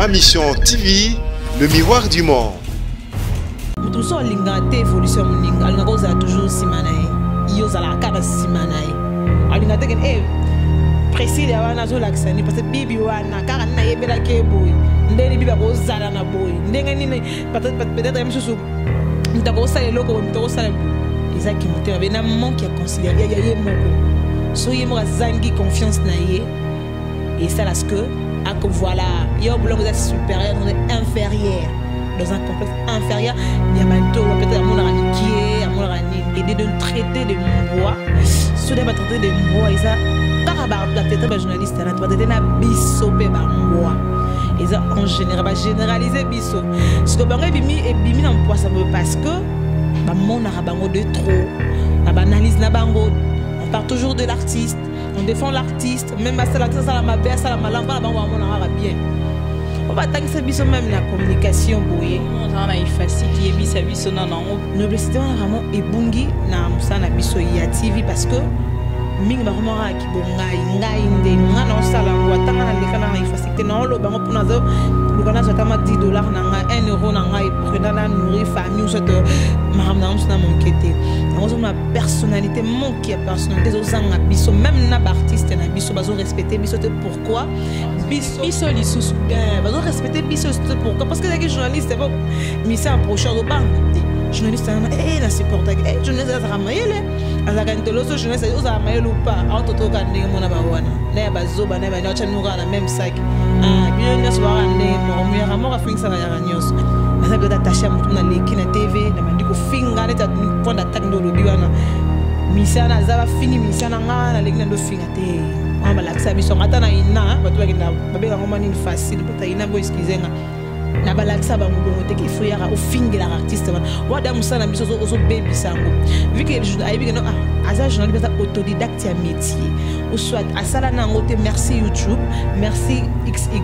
Ma mission TV, le miroir du monde. Tout ça, l'ingate évolution, l'ingate cause a toujours simanae. Iyo zala kada simanae. L'ingate que précis de wana zo l'accent parce que bibi wana car na yebela ke boy. Ndeni bibi ko zala na boy. Ndenga ni peut-être même chose. Ndako sale loko, ndako sale. Isaac moteur avait un manque qui a considéré yé moko. Soyez moi zangi confiance na yé. Et ça là ce que voilà, il y a un boulot supérieur, inférieur. Dans un complexe inférieur, il y a peut-être un monde qui est, un monde et de traiter de bois. Si on va traiter de bois, et ça, par la tête de journaliste, on va traiter de bisso, bois. Et ça, en général, va généraliser bisso. Ce que je bimi et bimi en poids, ça veut parce que, mon arabango de trop, la banalise na bango, on parle toujours de l'artiste. On défend l'artiste, même à la mabère, à la malade, on va bien. On va tanker ça même la communication. On a facile qui est bis à bis non non. Nous blessons vraiment et bungi na musa na biso ya TV parce que mingi ba romara ki bonga ngai nde ngana osala watanga na lekana na facilité na lo bango pour nazo lukana zatama $10 na nga 1 euro na ngai pour na nourrir famille soit maramna na mon kete. Nous ma personnalité mon qui a personnalité aux anga biso même na artiste na biso bazo respecter biso pourquoi biso li sous bien bazo respecter biso pourquoi parce que les journalistes c'est bon mais c'est un prochain au banc journaliste na supporter journaliste za ramayele azaka ntoloso journaliste za ramayele ou pas autoto ka ndenge mona ba wana na bazo ba na ba na chanura na même sac bien nyos ba ndenge mo mera mo ka finisa ya nyos ça que d'attacher à l'équipe na TV na mandiko finga na point d'attaque ndo lobi wana misana zaba fini misana nga na l'équipe ndo finga te on va l'accès biso ngata na ina ba tuwa kinda babeka ngoma ni facile pour ta ina bo excuser nga na ba l'accès ba ngobongo te ki faut yara au finga la artiste wa da musana biso zo baby sango vu que je ai bi que non aza journaliste autodidacte ya métier ou soit asala na ngote merci YouTube merci XY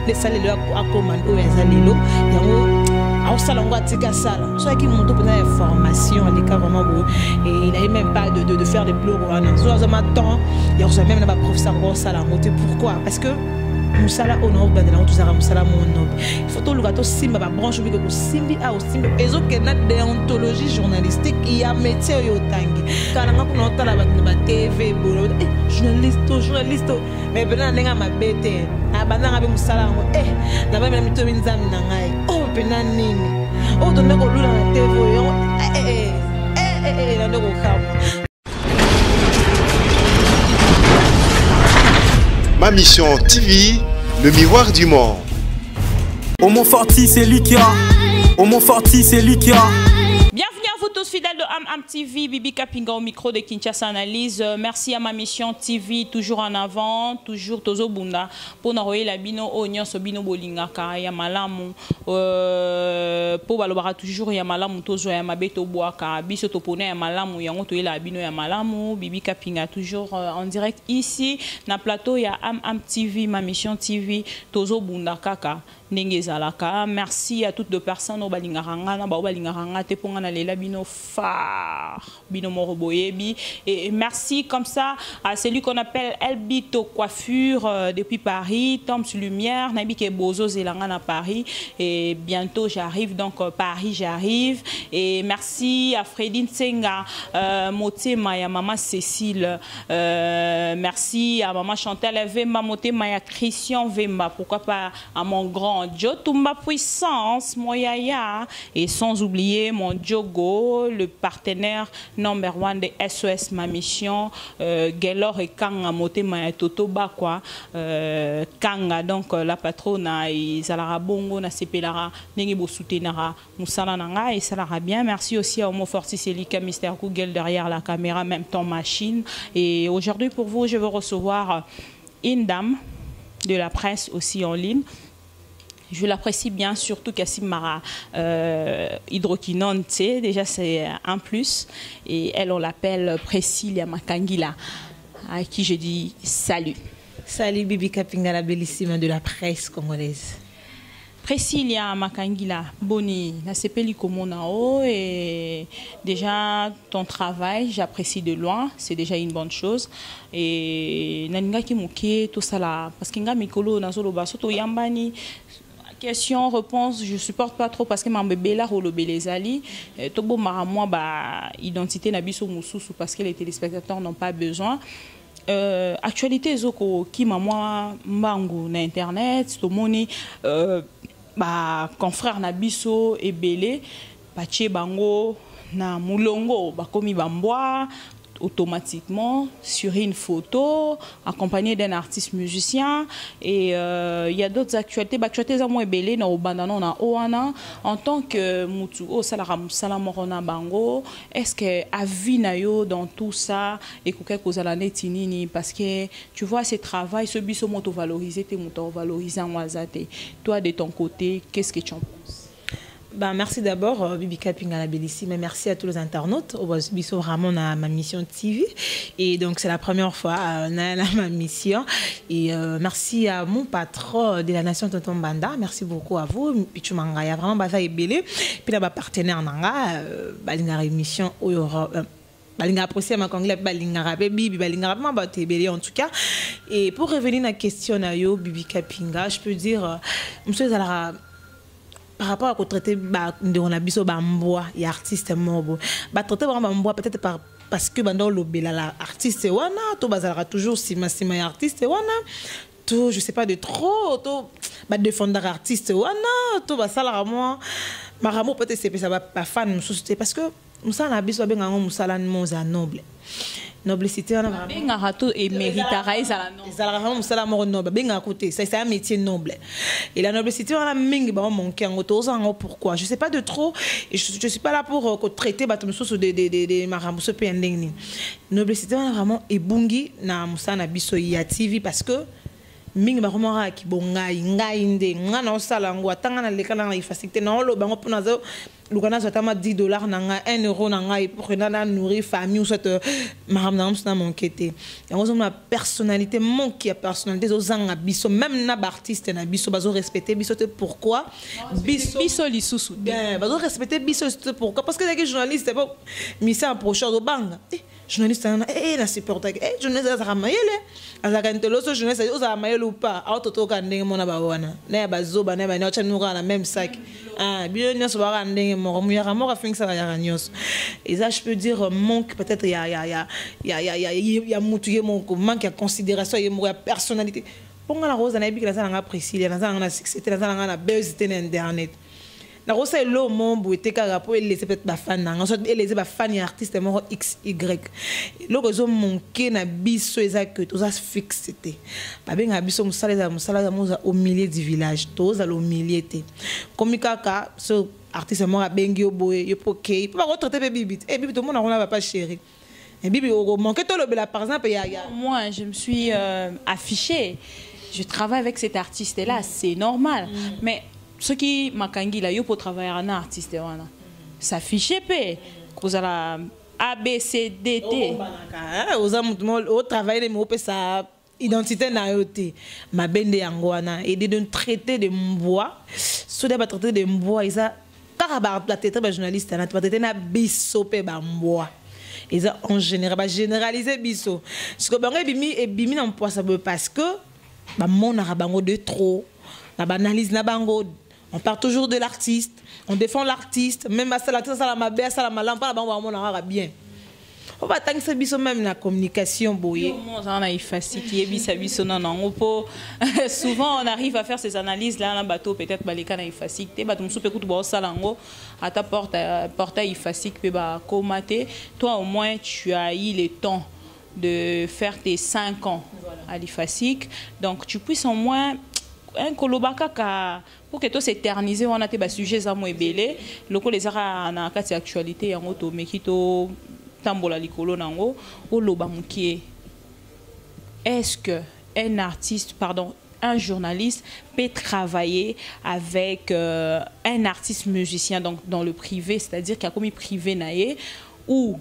les salles à commande ou ezalelo yango au salon tika sala soit qui monte pour la formation les cas vraiment beau et il n'avait même pas de faire des blogs en zo za matin il y a même na ba professeur au salon ngote pourquoi parce que musala ono bandela on tuzara musala mono il faut tout le gâteau simba ba branche bi ko simbi a simbi ezo ke na déontologie journalistique il y a métier yo tangi kana ngapo no tala ba TV bolo journaliste mais bena nenga mabete abana ngabe musala ngo na ba mena mito binzami na ngai pena nini to ndeko lula na TV yo na ndeko kama. Ma mission TV, le miroir du monde. Au Montforti, c'est lui qui a. Au Montforti, c'est lui qui a. Bienvenue à vous tous fidèles de Am TV, Bibi Kapinga au micro de Kinshasa Analyse. Merci à ma mission TV, toujours en avant, toujours Tozo Bunda. Pour nous la bino onyon so bino bolinga ka ya malamu. Pour balobara toujours ya malamu tozo ya mabeto boaka biso topone ya malamu yango to la bino ya malamu. Bibi Kapinga toujours en direct ici na plateau ya Am TV, ma mission TV Tozo Bunda kaka. Merci à toutes les personnes au balingaranga na ba balingaranga te ponga na lela bino phare bino moroboyebi et merci comme ça à celui qu'on appelle Elbito Coiffure depuis Paris, Tom sur Lumière, nabi ke bozo zelanga na Paris et bientôt j'arrive donc Paris j'arrive et merci à Fredine Senga Motema ya maman Cécile merci à maman Chantal Vemba Motema ya Christian Vemba pourquoi pas à mon grand Joe Tumba Puissance, mon Yaya, et sans oublier mon Diogo, le partenaire number 1 de SOS Ma Mission, Gelor et Kanga Motema Toto Bakwa, Kanga, donc la patronne, Zalara Bongo, na Sepelara, Nengibo Soutenara, Moussala Nanga, et ça l'ara bien. Merci aussi à Homo Fortis Elika, Mister Google derrière la caméra, même temps machine. Et aujourd'hui, pour vous, je veux recevoir une dame de la presse aussi en ligne. Je l'apprécie bien, surtout Kassim Mara Hydroquinone, déjà c'est un plus. Et elle, on l'appelle Priscilla Makangila, à qui je dis salut. Salut Bibi Kapinga, la bellissime de la presse congolaise. Priscilla Makangila, Boni, na sepeli komonao et déjà ton travail, j'apprécie de loin, c'est déjà une bonne chose. Et naninga ki muke tout ça là, parce que nga mikolo na zolo baso to yambani question, réponse, je supporte pas trop parce que mon bébé là, le les ali, tout bon moi bah identité nabiso mususu parce que les téléspectateurs n'ont pas besoin. Actualité zoko qui maman mbangu na internet, tout moni bah confrère nabiso et belé, bache bango na mulongo bakomi bamboa automatiquement sur une photo accompagné d'un artiste musicien et il y a d'autres actualités actualités à moins belé na obandano na oana en tant que mutu o salara musala morona bango est-ce que avis na yo dans tout ça et koke kozala netinini parce que tu vois ce travail ce biso moto valoriser te moto valoriser en wazate toi de ton côté qu'est-ce que tu en penses? Bah, merci d'abord, Bibi Kapinga la Bellissi, mais merci à tous les internautes. Biso vraiment à ma mission TV. Et donc, c'est la première fois ma mission. Et merci à mon patron de la Nation Tonton Banda. Merci beaucoup à vous. Pichu Mangaya, vraiment, Baza et Belé. Puis là, partenaire Nanga, Balinga émission Balinga apprécié ma congolais Balinga rappé Bibi Balinga rappé ma belé en tout cas. Et pour revenir à la question à yo Bibi Kapinga, je peux dire, monsieur Zalara, par rapport à traiter on a biso bamboa et artiste morbo traiter bamboa peut-être parce que dans le la artiste wana to bazalaka toujours sima artiste wana to je sais pas de trop to défendre artiste wana to basala moi maramo peut-être c'est ça pas fan parce que musala biso benga musala moza noble noblicité on a benga rato et méritera ezala noble ezala vraiment musala mort noble benga côté c'est un métier noble et la noblicité on a mingi ba manquer en auto pourquoi je sais pas de trop et je suis pas là pour traiter bato mususu de maramuso pe ndengni noblicité on a vraiment ebungi na musana biso ya TV parce que mingi ba romara ki bongai ngai nde ngana osala ngo atanga na lekala na facilité na lo bango pona zo lukana zo tama $10 na nga 1 euro na nga pour que na nourrir famille ou cette maram na msna monkete yango zo na personnalité manque ya personnalité zo zanga biso même na artiste na biso bazo respecter biso te pourquoi biso lisusu bien bazo respecter biso te pourquoi parce que les journalistes pas misa approcher do banga journaliste na na supporter journaliste za ramayele azaka nteloso journaliste oza mayele ou pas autoto ka ndenge mona ba wana na bazoba na ba nyocha nuka na même sac bien nyos ba ndenge mo muyaka mo ka finisa ya nyos et ça je peux dire manque peut-être ya mutu ye mon manque ya considération ye mo ya personnalité ponga la rose na bikila za nga Priscilla na za nga succès na za nga na buzz te na internet na rosa elo mombo eteka rapport et laisser peut-être ba fan na ensuite et laisser ba fan artiste mo XY le réseau manqué na biso ezaka to za fixité ba benga biso musala moza au milieu du village to za au milieu te comme kaka ce artiste mo bengi oboye yo pokei pas retraiter be bibi et bibi to mona on va pas chéri et bibi o manqué to le bela par exemple ya moi je me suis affichée je travaille avec cet artiste là c'est normal mais ce qui m'a kangi là yo pour travailler un artiste wana s'afficher pe kozala ABCDT oza au travail mo pe sa identité na yote ma bende yango wana et de traiter de mboa so de traiter de mboa isa kaka ba traiter ba journaliste na traiter na biso pe ba mboa isa en général ba généraliser biso parce que bango ebimi na mpoa ça parce que ba monara bango de trop la banalise na bango. On parle toujours de l'artiste, on défend l'artiste, même à l'artiste, ça la bien, ça la malin, pas la bien. On va tant que ça biso même la communication boye. Souvent on arrive à faire ces analyses là dans bateau peut-être balika na ifasik te bato musu pe kutu ba salango ata portail ifasik pe ba komate toi au moins tu as eu le temps de faire tes 5 ans à l'ifasik donc tu puisses au moins un kolobaka pour que tout s'éterniser on a des sujets za mo ebele loko les ara na kati actualité yango to mekito tambola likolo nango oloba mukie est-ce que un artiste un journaliste peut travailler avec un artiste musicien donc dans le privé c'est-à-dire qu'il y a comme privé naé ou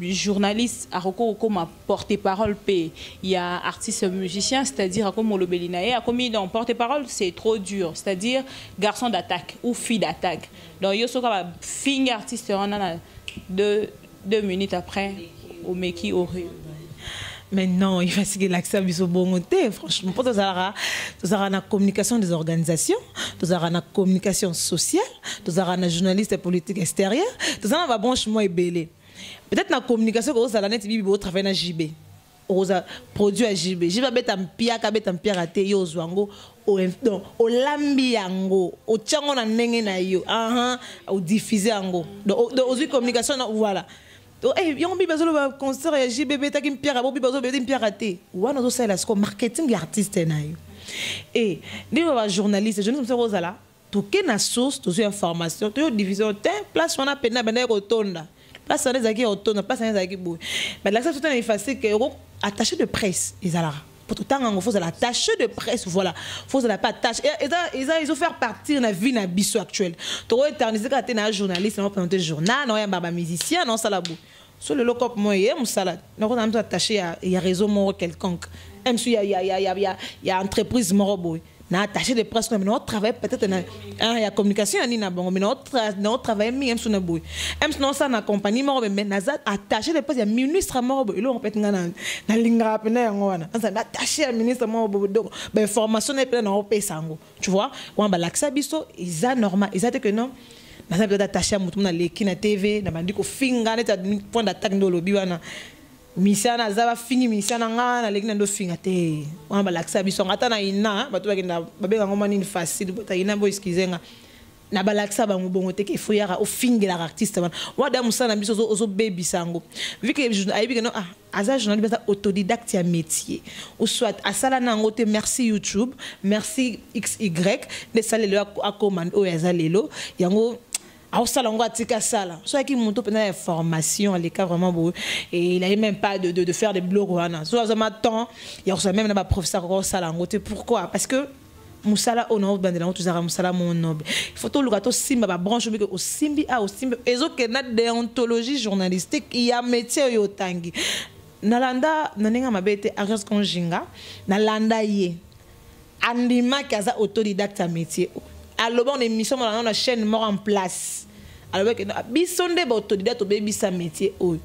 journaliste à recours comme porte-parole il y a artiste musicien c'est-à-dire comme le Belinae comme dans porte-parole c'est trop dur c'est-à-dire garçon d'attaque ou fille d'attaque donc il y a fille artiste on a 2 minutes après au meki aurait Mais non, il faut que l'accès à biso bongoté. Franchement, pour tous la communication des organisations, tous la communication sociale, tous la journaliste politique extérieure, tous la branche moi belé. Peut-être la communication que vous allez bibi au travail na JB. Vous produit à JB. JB bet en pia ka bet en pia raté yo zwango au lambi yango, au tchango na ndenge na yo. Au diffuser yango. Donc aux communication voilà. Il y a un concert à JBB qui est un piraté. Ou on a aussi le marketing artiste. Et les journalistes, je ne sais pas là, tout qui est source, toute information, toute division, place on a peine à benir rotonda, place on est aquí rotonda, place on est aquí bou. Mais là ça tout est facile que attaché de presse, ils allaient. Pour tout le temps, il faut l'attacher de presse, voilà. Il faut la pas attacher. Ils ont fait partir de la vie na biso actuelle. Tu as éternisé quand tu es un journaliste, on présenter journal, non, il y a un musicien, non, ça la boue. Sur le local, moi, il y a un salade. Donc, on a attaché à un réseau mort quelconque. Même si il y a entreprise mort, na attaché de presse, mais on travaille peut-être il y a communication, mais on travaille même sur na boy. Même si on ça na compagnie mort, mais na attaché de presse, il y a ministre mort, il on peut être na linga pena ngwana. On ça attaché à ministre mort, donc ben formation est plein na opé sango. Tu vois, on ba l'accès biso, ils a normal, ils a que non. Na ça peut attaché à mutu na leki na TV, na bandi ko finga na point d'attaque ndo lobi wana. Misiana zaba fini misiana ngana legina ndo finga te wamba laksa biso ngata na ina batu bakenda babenga ngoma nini facile bota ina bo excusenga na balaksa ba ngubongo te ke foyara o finga la artiste wana wada musana biso zo baby sango vu que aibi que non aza journaliste bata autodidacte ya métier ou soit asala nango te merci YouTube merci XY de salelo a commande o ya zalelo yango soit qui monte pendant formation à l'écart vraiment beau et il n'avait même pas de faire des blogs soit temps il y a même un professeur pourquoi parce que musala ono bandela tu zara musala mon noble il faut tout le gâteau simba ba branche que au simbi a au simbi ezo que na déontologie journalistique il y a métier yo tangi nalanda nanenga mabete agence konjinga nalanda ye andima kaza autodidacte à métier alors on émission dans la chaîne mort en place alors que bisonde ba autodidacte baby sa métier oh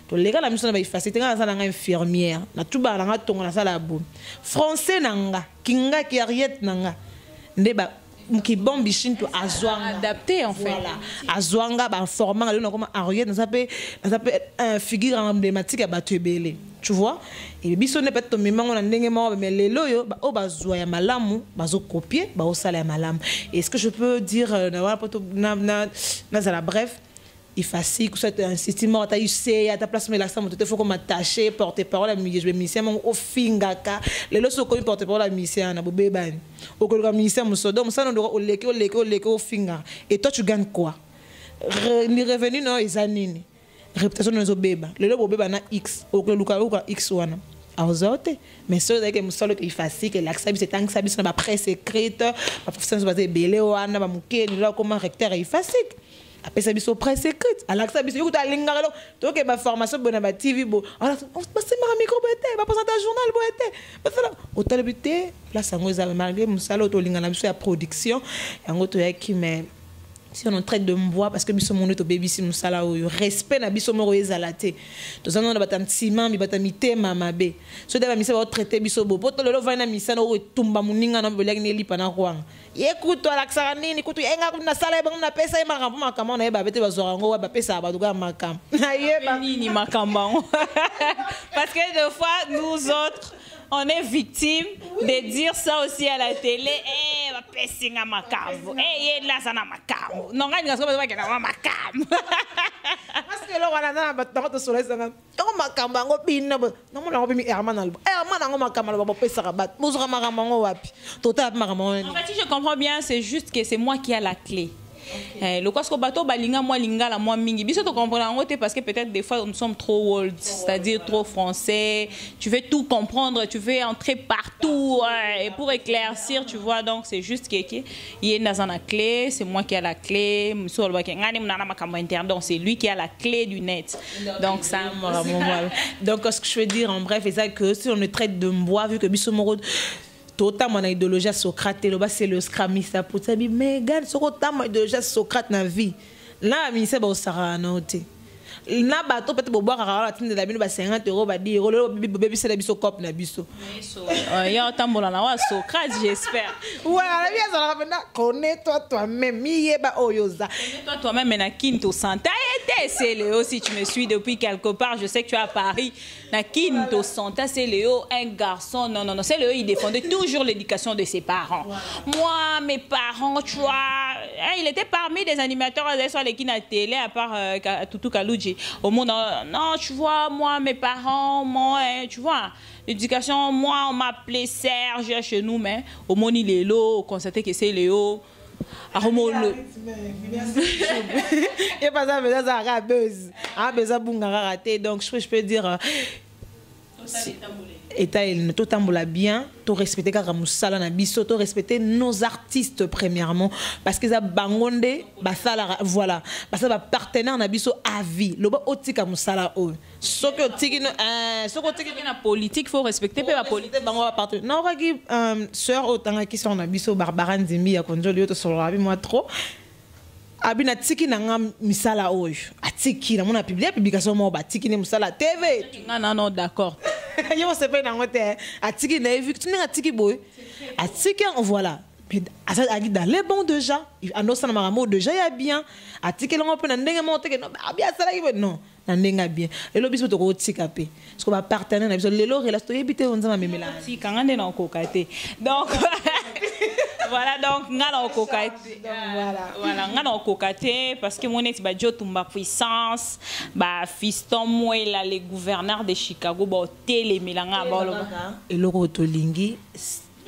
to les gars la mission ba facilité nga na infirmière na tuba na tonga na sala bon français nanga kinga ki ariette nanga ndeba qui bon bichin to azwanga adapté en fait voilà azwanga ba formant le comme ariette ça peut figure emblématique à batubele tu vois et bisonde peut to mima on ndenge mo mais les loyo ba o bazwa ya malamu bazo copier ba o sala ya malamu est-ce que je peux dire na za la bref il facile que c'est un système à tailler à ta place mais là ça il faut comme attacher porter parole à musicien au fingaka les leçons comme porter parole à musicien na bobeba au que musicien musodo musana ndo oleke au finga et toi tu gagnes quoi ni revenu non izanini réputation nos bébé le bobeba na x au que luka x wana azote mais c'est que musolo il facile que l'accès c'est tant que ça na ba presse écrite ba professeur se baser belé wana ba mukeni là comme recteur il facile après ça biso presse écrite à l'accès biso yuta lingaro to que ba formation bona ba TV bo alors on passe ma micro boete ba présenter journal boete parce que au télébuté là ça ngoza malgré musalo to lingana biso ya production yango to yaki mais si on traite de me voir parce que biso mono to baby si musala o respect na biso moro ezalate to zana na batantima mi batamite mama be so daba mi se ba traiter biso bo poto lelo va na misana o tumba muninga na belek ne lipa na kwanga yekuto alaksara nini kutu enga kuna sala e na pesa e makambo makambo na e ba bete bazora ngo ba pesa ba duga makambo na yeba nini makambo parce que des fois nous autres on est victime de dire ça aussi à la télé. Eh, va passer à macabre. Eh, là ça na macabre. Non, gagne parce que va que na macabre. Parce que là on a na ba to soleil ça. On macabre ngo bina. Non mon ngo mi herman albo. Herman ngo macabre ba pesa rabat. Mozura makambo ngo wapi. Tota makambo. En fait, si je comprends bien, c'est juste que c'est moi qui a la clé. Okay. Le quoi ce que bateau balinga moi lingala moi mingi biso to comprendre parce que peut-être des fois nous sommes trop old, c'est-à-dire trop français, tu veux tout comprendre, tu veux entrer partout et pour éclaircir tu vois donc c'est juste que il est dans la clé, c'est moi qui a la clé, donc c'est lui qui a la clé du net. Donc ça donc ce que je veux dire en bref c'est ça que si on le traite de moi vu que biso moro Tota mon idéologie Socrate c'est le scramista pour ça mais regarde ce que ta idéologie Socrate na vie là mi c'est ba osara note na bato peut-être boire à la tine de la bino ba 50 €, ba 10 €, le bébé c'est la biso cop na biso. Ya tambola na wa Socrate, j'espère. Ouais, la vie ça la pena connais-toi toi-même, yeba oyoza. Connais-toi toi-même mais na Kinto Santa été c'est Léo si tu me suis depuis quelque part, je sais que tu es à Paris. Na Kinto Santa c'est Léo un garçon non, c'est Léo il défendait toujours l'éducation de ses parents. Moi mes parents tu vois, il était parmi des animateurs sur les kina télé à part Toutou Kalouji. Au monde non, tu vois moi mes parents moi tu vois l'éducation moi on m'appelait Serge chez nous mais au monde il est Léo, on constatait que c'est Léo. Et pas ça mais ça a buzz. Ah besoin bunga raté donc je peux dire État il tout tambola bien, tout respecter kaka musala na biso, tout respecter nos artistes premièrement parce que ça bangonde ba sala voilà, parce que ba partenaire na biso à vie. Loba otika musala o. Soko tiki na politique faut respecter pe ba politique bango ba partenaire. Na raki sœur otanga qui sont na biso Barbara Nzimbi ya konjoli yo to solo abi moi trop. Abina tiki nanga misala oyo. Atiki na mona publication mo ba tiki ne musala TV. Non d'accord. Yo se fait dans côté atiki na vu tu n'as tiki boy atiki voilà asa agi dans les bons déjà ando sana maramo déjà ya bien atiki longo pe na ndenge monte que non bien ça là non na ndenga bien et lo biso to ko tika pe parce que ba partenaire na biso lelo relation yebite on zama memela si kangande na kokate donc voilà donc ngala okokate voilà ngala okokate parce que mon ex ba jotumba puissance ba fiston moela le gouverneur de Chicago ba télé melanga ba et loko tolingi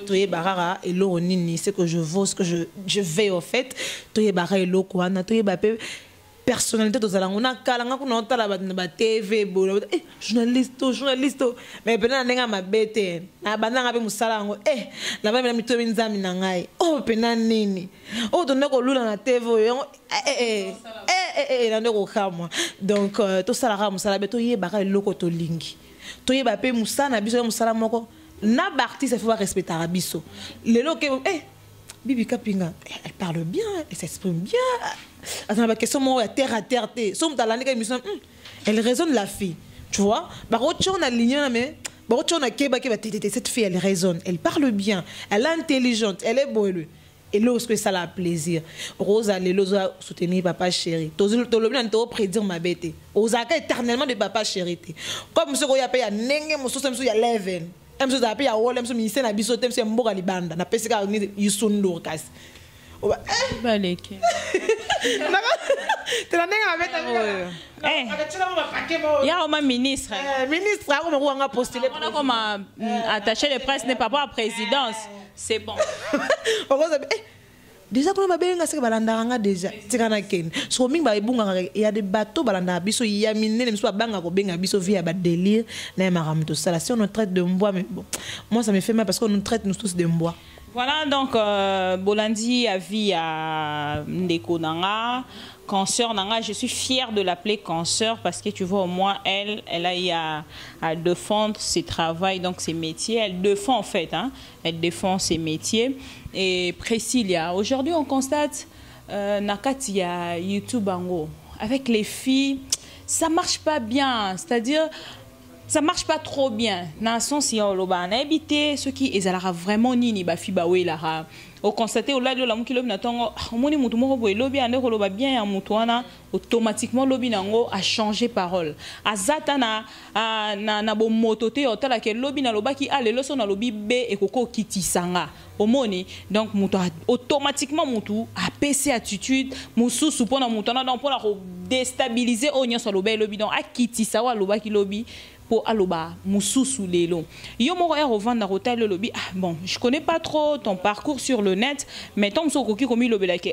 toye barara et loko nini c'est que je vaux ce que je vais au fait toye barara et loko wana toye ba pe personnalité de zala on a kalanga ko nota la ba TV bolo journaliste mais pena ndenga mabete na bananga be musala ngo la ba mina mito minzami na ngai pena nini donne ko lula na TV yo na ndeko khamwa donc to sala ga musala be to yeba ka loko to lingi to yeba pe musana biso musala moko na artiste il faut respecter abiso lelo ke Bibi Kapinga, elle parle bien, elle s'exprime bien. Attends, la question, moi, terre à terre, elle raisonne la fille. Tu vois? On a ligné, mais cette fille, elle raisonne, elle parle bien, elle est intelligente, elle est bonne. Et lorsque ça a plaisir, Rosa, les losa soutenir papa chéri. Tu prédire ma bête. Osaka éternellement de papa chéri. Comme ce qu'on a payé à Nenge, mon soutien, il y a 11. Je suis appelé à Wall, je suis à Bisso, je suis à Mboga Libanda, je suis à Yusundur. Baleke. Tu l'as avec il y a un ministre. Ministre, on a postulé. Comme attaché de presse n'est pas pour la présidence. C'est bon. Déjà quand on va bien gasser balandanga déjà tikana ken so minga ibunga il y a des bateaux balanda biso il y a mine même soit banga ko benga biso via ba délire na maram tout ça là si on nous traite de mbois mais bon moi ça me fait mal parce qu'on nous traite nous tous de mbois. Voilà donc Bolandi a vie à Ndeko Nanga Cancer Nanga, je suis fière de l'appeler Cancer parce que tu vois au moins elle a eu à défendre ses travaux donc ses métiers, elle défend en fait elle défend ses métiers. Et Priscilla, aujourd'hui on constate Nakatia YouTube Ango avec les filles ça marche pas bien, c'est-à-dire ça marche pas trop bien. Dans son si on l'a habité ceux qui ezalaka vraiment nini ba fi ba we la au constater au lado la mukilo na tongo omoni mutu moko boy lobi ande ko loba bien ya mutu wana automatiquement lobi nango a changé parole azata na bo motote otala ke lobi na loba ki ale loso na lobi be ekoko kitisanga omoni donc mutu automatiquement mutu a PC attitude mususu pona mutu na donc pona ko déstabiliser onyo so loba lobi donc a kitisa wa loba ki lobi pour aloba mususu lelo yo moko ya revendre hotel le lobby bon je connais pas trop ton parcours sur le net mais tom so koki komi lobela ke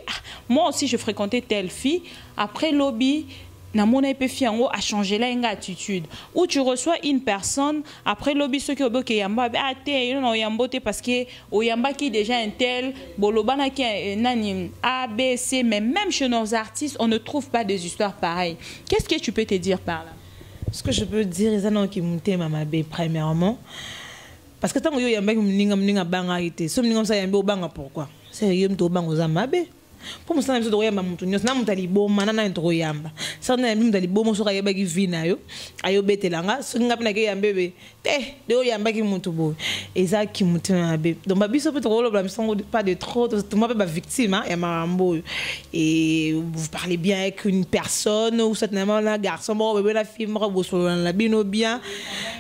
moi aussi je fréquentais telle fille après lobby na mon épée fiango a changé la attitude où tu reçois une personne après lobby ce qui oboke yamba te non yambo te parce que o yamba qui déjà un tel bolobana qui nani A B C mais même chez nos artistes on ne trouve pas des histoires pareilles. Qu'est-ce que tu peux te dire par là? Ce que je peux dire, c'est que je suis mabe premièrement. Parce que tant que je suis banga ite, so mninga ça yambe obanga pourquoi? C'est yem to banga za mabe. Pour moi ça na biso to yamba mutu nyos na mutali boma na to yamba ça na mutali boma so ka yeba ki vina yo ayo betelanga so nga pina ke yambebe te de o yamba ki mutu bo eza ki mutu na be donc ba biso peut rolo ba biso pas de trop tout moi ba victime ya marambo et vous parlez bien avec une personne ou certainement la garçon bon bébé la fille mo bo so la bino bien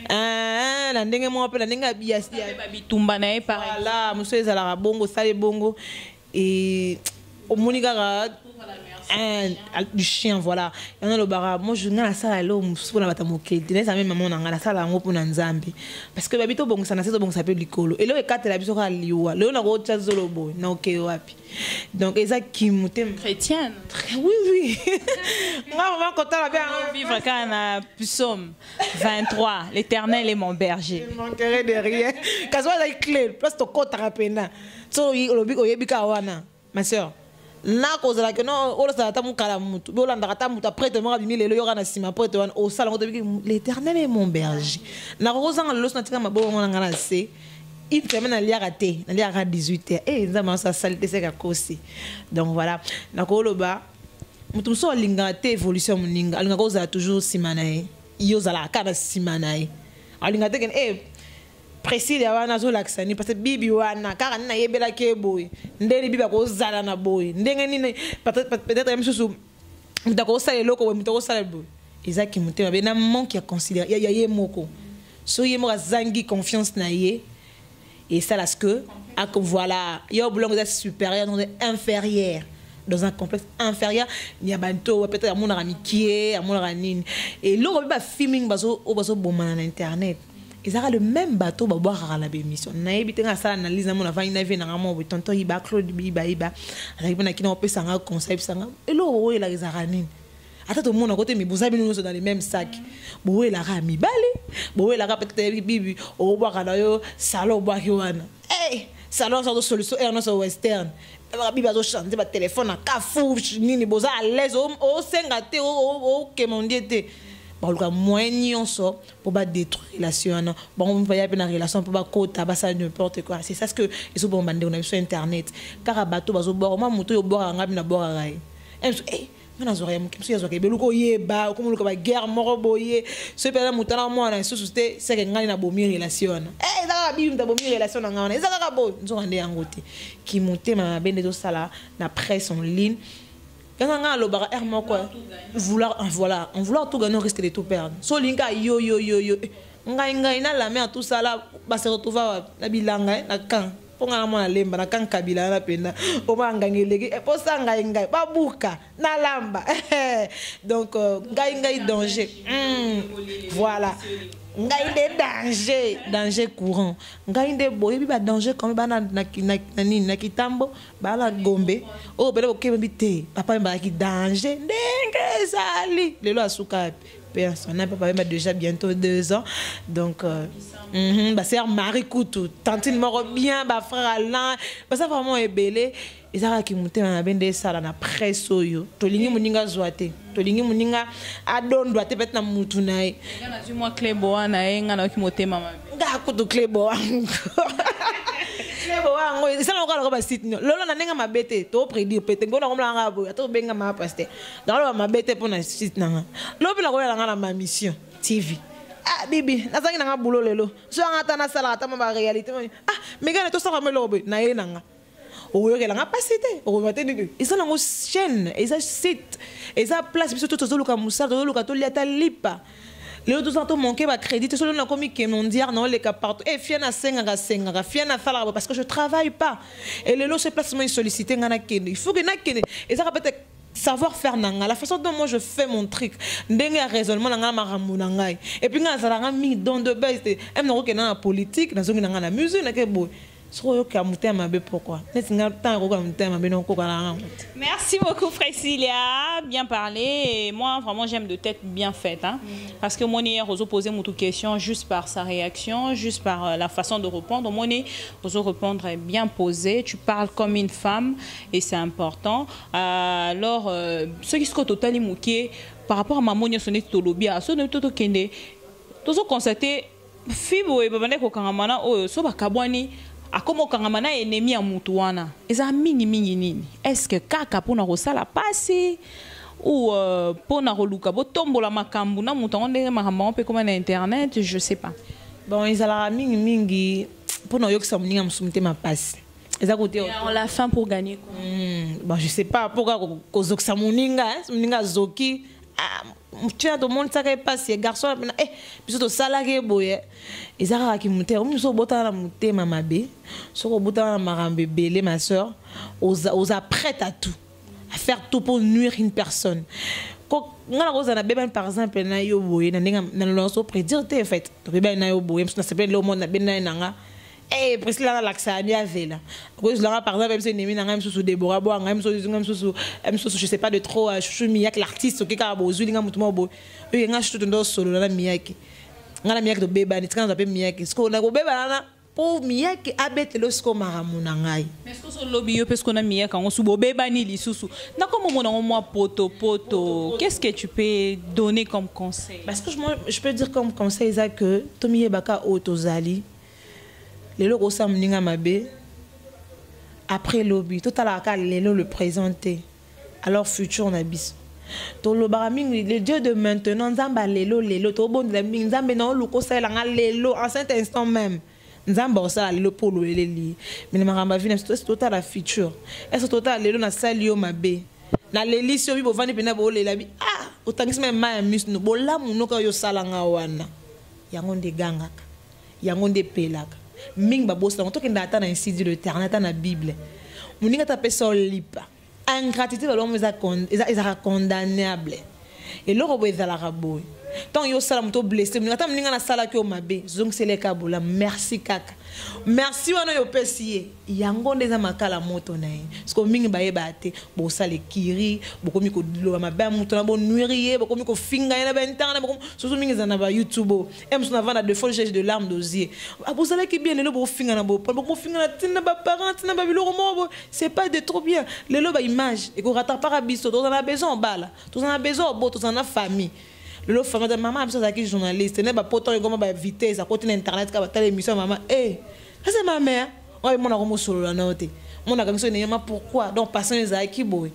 la ndenge mo pe la ndenge bias ba bitumba na e pareil voilà monsieur ezala bongo sale bongo et au Monikara du chien voilà il y a le bara moi je n'ai la salle à l'eau sur la batamoke tenez ça même maman on a la salle en haut pour Nzambi parce que babito bon ça n'a c'est bon ça peut likolo et là et quatre la biso ka liwa le on a autre chose lobo na ok wapi donc eza qui mutem chrétienne oui moi vraiment content la bien vivre quand psaume 23 l'Éternel est mon berger je manquerai de rien kazo la clé place to kota rapena so lobi oyebika wana ma sœur na kozala que non o la ta mukala mutu bo landa ta mutu après te mo bimi lelo yo kana sima après te wana o sala ngoto biki l'Éternel est mon berger na kozanga lelo na tika mabo ngana ngana se il te mena liara te na liara 18h et nzama sa salité c'est ka kosi donc voilà na koloba mutu so linga te évolution muninga alinga kozala toujours simana yo zala kana simana alinga te ken précis ya wana zo laksani parce que bibi wana car na yebela ke boy ndeni bibi ko zala na boy ndenge ni peut-être même sous ndako sala loko we mutako sala boy ezaki mutema be na manque ya considérer ya yemoko so yemo zangi confiance na ye et ça là ce que voilà yo blongo est supérieur non inférieur dans un complexe inférieur il y a banto peut-être mon amitié mon ranine et loko ba filming bazo bomana na internet ils aura le même bateau ba boire à la émission na ebité nga sala analyse na mona vani na vie na ngamo bo tonton iba Claude iba avec na kina opesa nga conseil sanga elo o ela izarani ata to mona côté mi bozabi nous dans les mêmes sacs bo ela ra mi balé bo ela ra peut-être bibi o boire na yo salo boire wana salon sur solution et on western bibi bazo chanter ba téléphone na kafu nini boza à l'aise o sengate o kemondiete ba moyen so pour ba détruire relation bon va y avoir une relation pour ba kota ba ça n'importe quoi c'est ça ce que ils sont bon bandé on a sur internet car bateau bazo bord ma moto yo bord nga bina bord rai na zoria mkimsi yazo ke beluko yeba comme luko ba guerre moro boye ce pela mutana mo na société c'est que ngani na bomi relation za bibi mta bomi relation nga na za ka bo nzo ngande yangote ki mutema bende to sala na presse en ligne. Quand on a le bar vouloir tout gagner, risque de tout perdre. So linga yo ngai na la mer tout ça là ba se retrouver la bilanga na kan ponga na lemba na kan kabila na penda o ba ngangeleki e posa ngai ba buka na lamba donc ngai danger voilà ngai de danger courant ngai de boye bi ba danger comme ba na kitambo ba la gombe o bele ko bité papa ba ki danger ndenge sali lelo asuka personne papa m'a déjà bientôt 2 ans donc ba sœur Marie Koutou tantine mort bien ba frère Alain ba ça vraiment ebelé ezara ki mutema na bende sala na presse oyo tolingi muninga zoate tolingi muninga adon doate peut na mutu nae ngana du moi Clébo na ngana ki mutema nga kutu Clébo Clébo ngo ça na ko ba site lolo na nenga mabete to prédire peut ngona ko mlanga bo to benga ma pasteur dans lo mabete pour na site na lo bila ko la ngana ma mission TV bibi nazangi na boulot lelo so ngata na sala ta ma réalité mais gana to sa ko melo na ye nanga o yokela nga pasité o mateni ils ont une chaîne ils ont site ils ont place biso tout zoluka musa zoluka to liata lipa le tout temps manquer ba crédit solo na komi ke mondial non les cas partout et fiana senga fiana fala parce que je travaille pas et le lot se place moi solliciter ngana kene il faut que na kene et ça peut-être savoir faire nanga la façon dont moi je fais mon truc ndenge raisonnement nanga maramu nanga et puis nga zala nga mi don de base em na ko ke na politique na zongi nanga na musique na ke boy. Merci beaucoup Priscilla, bien parlé. Et moi vraiment j'aime de tête bien faite parce que mon hier aux opposés mon toute question juste par sa réaction, juste par la façon de répondre. Mon aux répondre est bien posé, tu parles comme une femme et c'est important. Alors ce qui se totalement mouqué par rapport à ma monia sonné tolobia, ce ne tout kende. Tout ce constaté fibo et babane ko kangamana o so ba kabwani akomo kangamana ennemi ya mutu wana eza mingi nini est-ce que kaka pona kosala pasi ou pona koluka botombola makambu na mutu ndenge makambo pe comme na internet je sais pas bon ezala mingi pona yokisa muninga musumite mapasi eza côté on la fin pour gagner quoi bon je sais pas pourquoi kozokisa muninga zoki tu as demandé ça que passe garçon biso to sala ke boye ezaka ki muté biso bota na muté mama be soko bota na marambe belé ma sœur aux prête à tout à faire tout pour nuire une personne ko ngala ko zana beba par exemple na yo boye na ndinga na lonso prédire te fait to beba na yo boye na se le monde na bena nanga presque là l'accès bien vela cause là par exemple c'est nemi nanga msusu Deborah bo nanga msusu je sais pas de trop chouchou miyak l'artiste qui ka bozu linga mutuma bo e nga chouchou ndo solo na miyaki ngala miyaki to beba ni tsana zape miyaki sko na ko beba na pour miyaki abete lo sko maramuna ngai mais est-ce que so lobby yo parce qu'on a miyaki on subo beba ni lisusu na comme mon moi poto qu'est-ce que tu peux donner comme conseil parce que je peux dire comme conseil ça que tomiye baka otozali lelo kosa mninga mabe après lobby tout à la lelo le présenter alors futur na biso to lo baraming le Dieu de maintenant nzamba lelo to bon de nzambe na lo kosa la nga lelo en cet instant même nzamba osala lelo pour lo eleli mais maramba vina c'est total la futur est-ce total lelo na salio mabe na lelisio bi bovani pena bo lela bi otangisi même ma mus no bolamu no ka yo sala nga wana yango nde gangaka yango nde pelaka ming ba bossa on to kenda ata na incidi le terre ata na bible muninga ta pesa lipa ingratitude ba lomo eza condamnable et le robo eza la raboy tant yo sala muto blessé muninga ta muninga na sala ki o mabe zong sele kabola merci kaka merci wana yo pesiye yango ndeza makala moto na ye parce que mingi ba yebate bo sala kiri bokomi ko dilo mabe muto na bo nuirier bokomi ko finga na ba internet bokomi surtout mingi za na ba youtube em so na vana de fois de larmes d'osier bo sala ki bien le bo finga na bo finga na tina ba parents na ba biloko mo c'est pas de trop bien le lo ba image et ko rata para biso to na besoin bala to na besoin bo to na famille le famille de maman ça qui journaliste ne ba poto comme ba vitesse à côté internet ka ba telle émission maman ça c'est ma mère ouais mon aromo solo la note mon agamso ne yama pourquoi donc passant les aki boy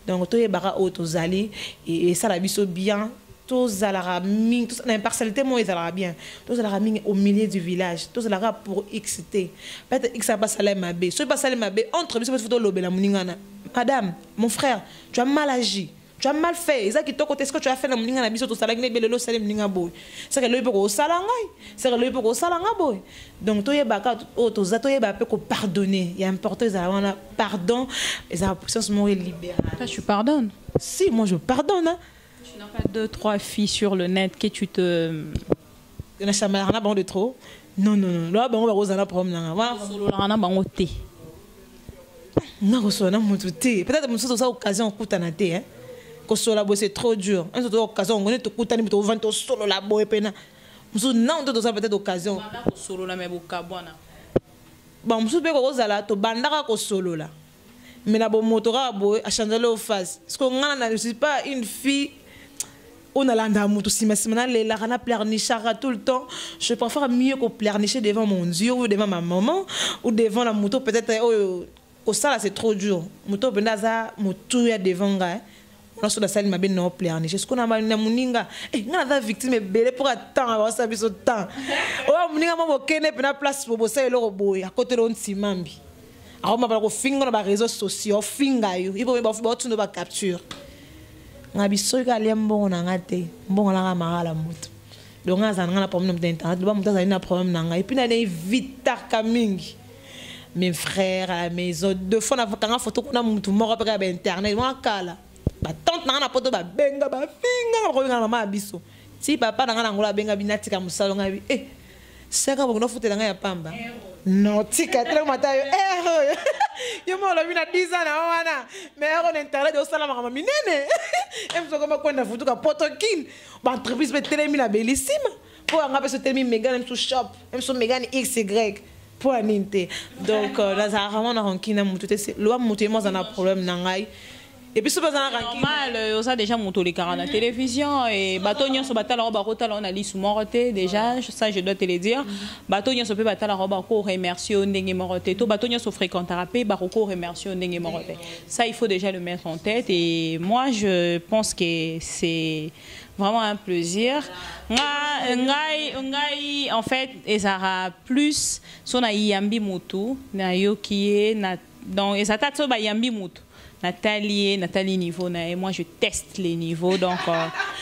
donc to yebara otozali et ça la biso bien tous à la raming tous l'impartialité moi ils à bien tous à la raming au milieu du village tous à la pour XT peut-être X ça passe à la mabe so passe à la mabe entre biso photo lobela muningana madame mon frère tu as mal agi. Tu as mal fait. C'est ce que tu as fait dans le monde. C'est que le peuple salangai. C'est que le peuple salangai. Donc tu es pardonner. Il y a important pardon et ça puissance morale libérale. Tu pardonnes? Si, moi je pardonne. Tu n'as pas 2-3 filles sur le net que tu te il y a un bon de trop. Non. Là on va aux problème. Non, peut-être que c'est occasion hein. C'est trop dur. Un autre occasion, on est tout coûtant, mais on vend au solo la boue pena. Non, on ça peut-être occasion. Solo la mais bokabwana. Bon, monsieur pe ko zala to bandaka ko solo la. Mais la bo motora boue a changer le face. Parce qu'on ne suis pas une fille on a l'anda mutu simana la rana pleurnichara tout le temps. Je préfère mieux que pleurnicher devant mon Dieu ou devant ma maman ou devant la moto peut-être au ça c'est trop dur. Moto bendaza moto ya devant gars. On a salle ma non pleurnicher. Ce qu'on a mal na muninga. Ngana da victime belé pour attendre avoir ça biso temps. Oh muninga mo kene pe na place pour bosser le roboy à côté de on simambi. Alors ma ba ko finga na ba réseaux sociaux finga yo. Ibo ba fu ba tu no ba capture. Ngabiso ka lembo na ngate. Mbongo la mara mutu. Donc ngaza ngana problème d'internet, ba mutu za ina problème na ngai. Et puis na vite kamingi. Mes frères à la maison deux fois na nga photo kuna mutu moko pe ka internet. Moi kala. Ba tante na poto ba benga ba finga ko nga mama biso ti papa na nga ngola benga binati ka musalo ngabi seka bo no futela nga ya pamba no tika tele mata yo yo mo lo bina 10 ans na wana mais on internet au sala mama minene emso koma kwenda futuka potokin ba entreprise be tele mina bellissima po nga be so tele mi Megan emso shop emso Megan XY pour aninte donc là ça vraiment na rankina mutu te lo mutu mo za na problème na ngai. Et puis, c'est pas un ranking. Normal, ça déjà monté les caras à la télévision. Et Batonio se battait la robe à Rota, on a lu sous Moroté déjà, ça je dois te le dire. Batonio se peut battre la robe à Roko, remercier Ndenge Moroté. Tout Batonio se fréquente à rapper, Baroko remercier Ndenge Moroté. Ça, il faut déjà le mettre en tête. Et moi, je pense que c'est vraiment un plaisir. En fait, et ça aura plus son Yambi Moutou, na yo qui est dans et ça t'a ba Yambi Moutou. Nathalie niveau et moi je teste les niveaux donc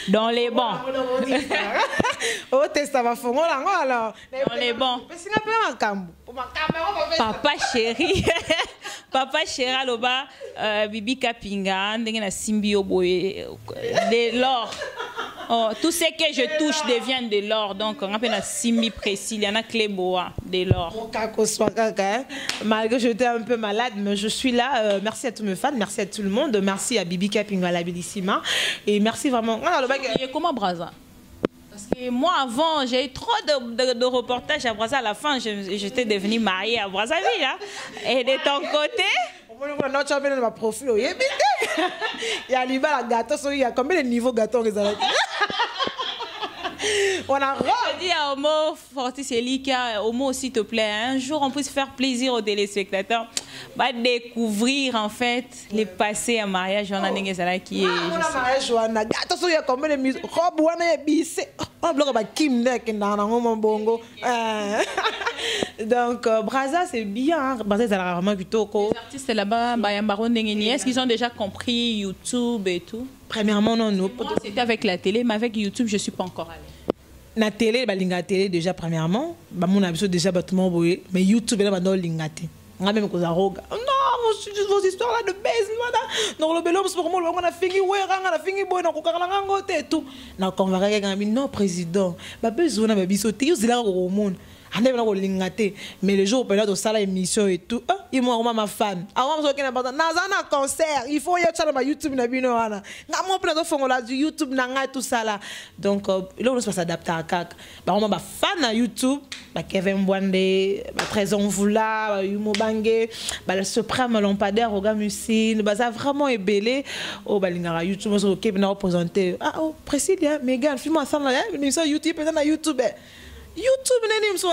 dans les bons. Oh teste va faire alors. Dans les bons. Papa chéri. Papa chéri aloba Bibi Kapinga ndenge na Simbio boye de l'or. Oh, tout ce que je touche devient de l'or. Donc, on appelle la Simbi précis. Il y en a clé bois, de l'or. Malgré que j'étais un peu malade, mais je suis là. Merci à tous mes fans, merci à tout le monde. Merci à Bibi Kapinga, la Bellissima. Et merci vraiment. Et comment Braza? Parce que moi, avant, j'ai eu trop de reportages à Braza. À la fin, j'étais devenue mariée à Brazzaville. Hein. Et de ton côté? Il y a l'Iba la gâteau, il y a combien de niveaux gâteau que ça on a je dis à Omo Forticelika, Omo s'il te plaît, un jour on puisse faire plaisir aux téléspectateurs, va découvrir en fait les passés à mariage. On a des gens qui est. Mariage, on a gâteau, il y a combien de musique, robe, on a bissé, on bloque ba Kim Nek dans un bongo. Donc Braza c'est bien, Braza c'est vraiment plutôt cool. Les artistes là-bas, est-ce qu'ils ont déjà compris YouTube et tout? Premièrement non, nous. C'était avec la télé, mais avec YouTube je suis pas encore allée. La télé, la télé déjà premièrement, mon avis déjà bâtiment mais YouTube là maintenant lingate. On a même cause roga. Non, vos histoires là de baise non le belhomme c'est pour moi on a fini ouais on a fini boy donc on a ngoté tout. Na convaincu que non président, ba besoin na bisoté yo zela au monde. Mais le jour où on a de l'émission et tout, ils m'ont vraiment ma fan. Avant, je suis un concert. Il faut y aller sur YouTube. YouTube, tout ça là. Donc, là, on va s'adapter à CAC. On a fan à YouTube. Kevin Bwande, Trésor Voula, Yumo Bangé, le Suprême Lampadaire, Roga Mussine. Ça vraiment est belé. Oh, YouTube, on va représenter. Ah, oh, Président, Megan, filme-moi ça là. YouTube, YouTube. YouTube nani mso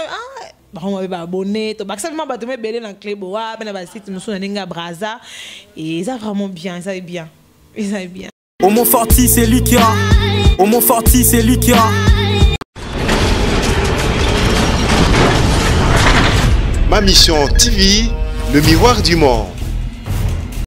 on va abonner to baksa ma batome belé dans clé boa bena ba site mso ninga Braza et ça vraiment bien ça est bien ça est bien. Omo Forti c'est lui qui a Omo Forti c'est lui qui a Ma Mission TV, le miroir du monde.